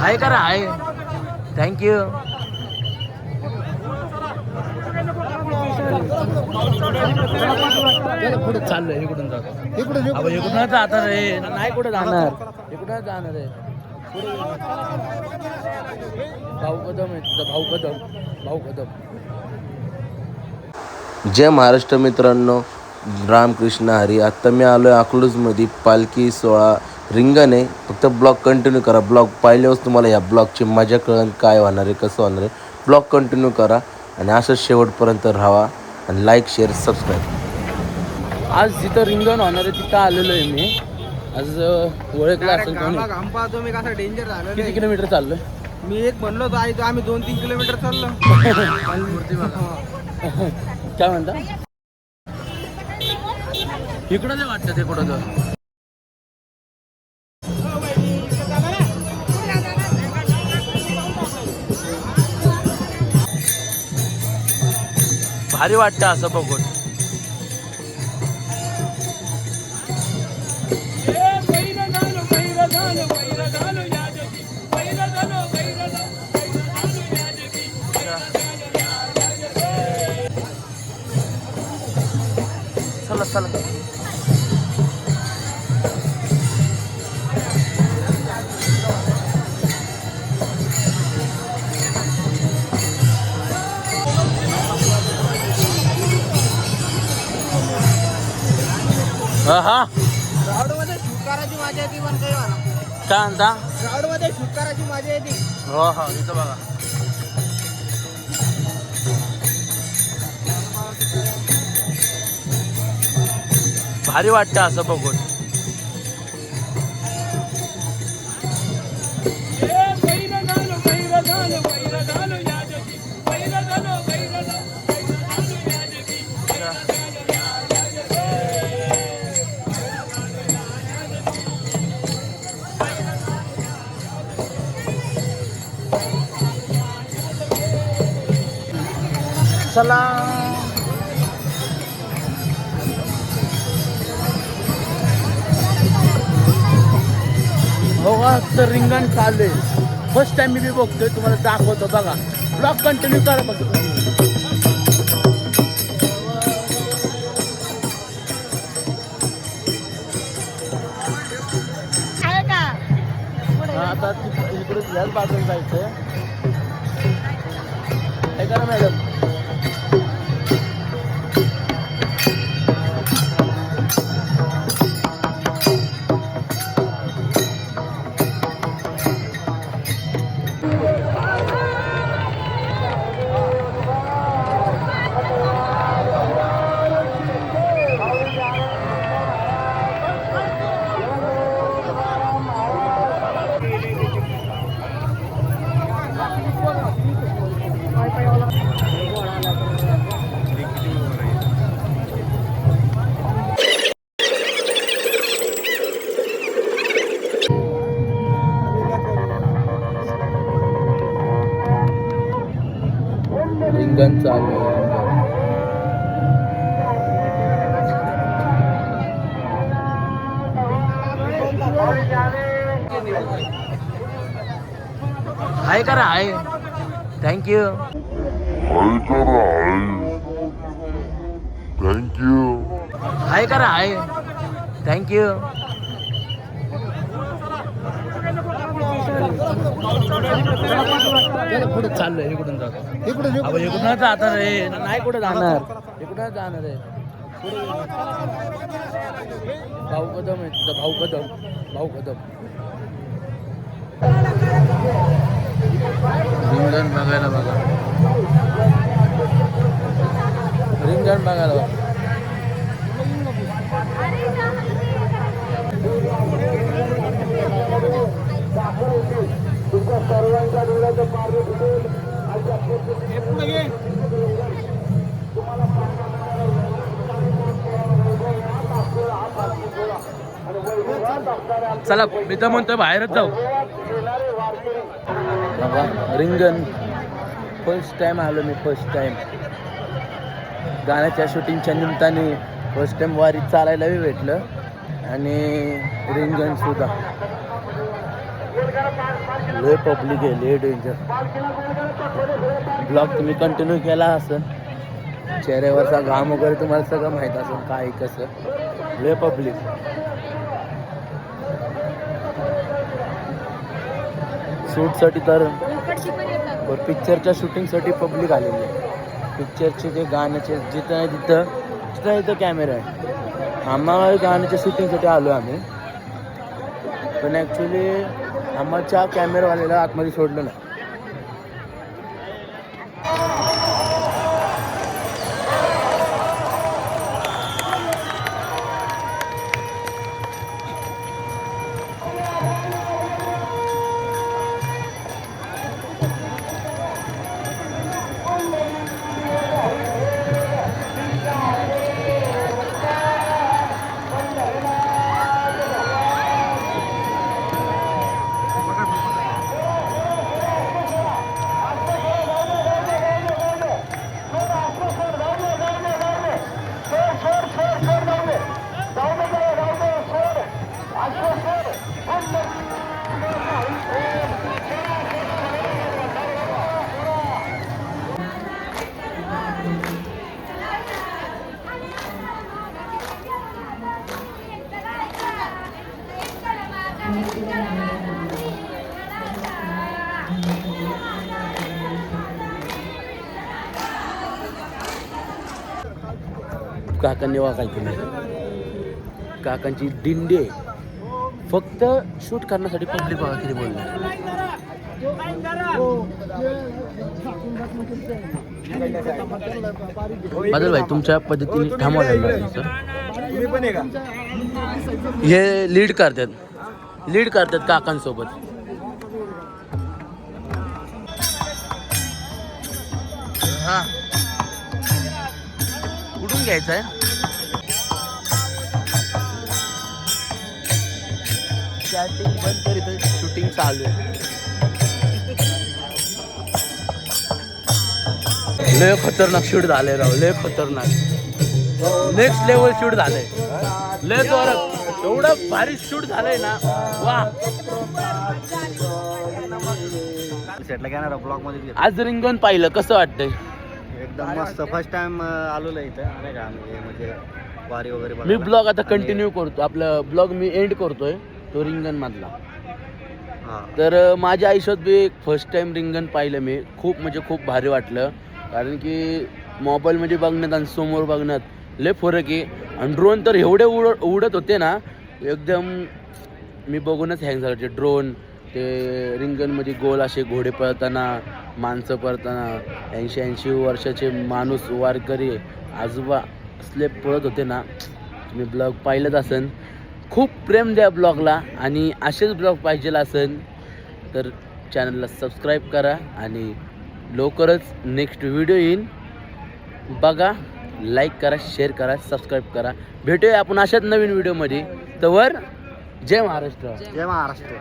हाय करा हाय. थँक्यू. कुठे चाललंय इकडून जातो इकडून जाणार रे नाही कुठे जाणार इकडून जाणार आहे भाऊ कदम आहे भाऊ कदम. जय महाराष्ट्र मित्रांनो, रामकृष्ण हरी. आत्ता मी आलो आहे अकलूजमध्ये. पालखी सोहळा रिंगण आहे. फक्त ब्लॉग कंटिन्यू करा. ब्लॉग पाहिल्यावर तुम्हाला या ब्लॉगची मजा कळेल, काय होणार आहे कसं होणार आहे. ब्लॉग कंटिन्यू करा आणि असंच शेवटपर्यंत राहा आणि लाईक शेअर सबस्क्राईब. आज जिथं रिंगण होणार आहे तिथं आलेलो आहे मी. आज ओळखलं असेल कोणी. तुम्ही कसं डेंजर झालं. किती किलोमीटर चाललोय मी एक म्हणलो होतो आई, आम्ही 2-3 किलोमीटर चाललो. काय म्हणता इकडं नाही वाटतं ते कुठं भारी वाटतं असं बघून. चला हा क्राऊड मध्ये शूट करायची मजा येते, पण काही म्हणा. काय म्हणता. क्राऊड मध्ये शूट करायची मजा येते. हो इथं बघा. भारी वाटतं असं बघून. चला हो तर रिंगण चालू आहे. फर्स्ट टाइम मी बघतोय, तुम्हाला दाखवतो बघा. ब्लॉग कंटिन्यू करा बघ. आता इकडे याच बाजूला जायचंय. काय करा मॅडम. रिंगण चालू आहे. हाय करा हाय. थँक्यू. हाय करा हाय. थँक्यू. कुठे चाललंय इकडून जातो इकडून जाणार रे नाही कुठे जाणार इकडून जाणार आहे भाऊ कदम आहे भाऊ कदम. रिंगण बघायला बघा. रिंगण बघायला बघा. चला मी तर म्हणतोय बाहेरच जाऊ. रिंगण फर्स्ट टाइम आलो मी. फर्स्ट टाइम गाण्याच्या शूटिंगच्या निमित्ताने फर्स्ट टाइम वारीत चालायलाही भेटलं आणि रिंगण सुद्धा. लय पब्लिक आहे, लय डेंजर. ब्लॉग तुम्ही कंटिन्यू केला असेल, चेहऱ्यावरचा घाम वगैरे तुम्हाला सगळं माहीत असेल काय कसं. लय पब्लिक. शूटसाठी तर पिक्चरच्या शूटिंगसाठी पब्लिक आलेली आहे. पिक्चरचे ते गाण्याचे जिथं तिथं कॅमेरा आहे. आम्हाला गाण्याच्या शूटिंगसाठी आलो आम्ही, पण ॲक्च्युली आम्हाच्या कॅमेरावाल्याला आतमध्ये सोडलं नाही. काकांनी वाकाय केली. काकांची दिंडी आहे. फक्त शूट करण्यासाठी पब्लिक बघा किती बोलले. बादल भाई तुमच्या पद्धतीने थांबवायला सर. हे लीड करतात काकांसोबत. हा कुठून घ्यायचं आहे? चॅटिंग बंद कर, इथं शूटिंग चालू आहे. लय खतरनाक शूट झालंय राव, लय खतरनाक. नेक्स्ट लेवल शूट झालंय. लय जोरात, एवढं भारी शूट झालंय ना. वा. सेटला घेणार ब्लॉग मध्ये. आज रिंगण पाहिलं, कसं वाटतंय? एकदम मस्त. फर्स्ट टाइम आलेलो इथं नाही का, म्हणजे वारी वगैरे मी ब्लॉग आता कंटिन्यू करतो. आपलं ब्लॉग मी एंड करतोय तो रिंगण मधला. तर माझ्या आयुष्यात बी फर्स्ट टाइम रिंगण पाहिलं मी. खूप म्हणजे खूप भारी वाटलं, कारण की मोबाईलमध्ये बघण्यात आणि समोर बघण्यात लय फरक आहे. आणि ड्रोन तर एवढे उडत होते ना, एकदम मी बघूनच हँग झालं. ते ड्रोन, ते रिंगणमध्ये गोल असे घोडे पळताना, माणसं पळताना, 80 वर्षाचे माणूस वारकरी आजोबा असले पळत होते ना. तुम्ही ब्लॉग पाहिलंच असेल. खूप प्रेम द्या ब्लॉगला, आणि असेच ब्लॉग पाहिजे असेल तर चॅनलला सबस्क्राईब करा. आणि लवकरच नेक्स्ट व्हिडिओ येईन, बघा, लाईक करा, शेअर करा, सबस्क्राईब करा. भेटूया आपण अशाच नवीन व्हिडिओमध्ये. तवर जय महाराष्ट्र. जय महाराष्ट्र.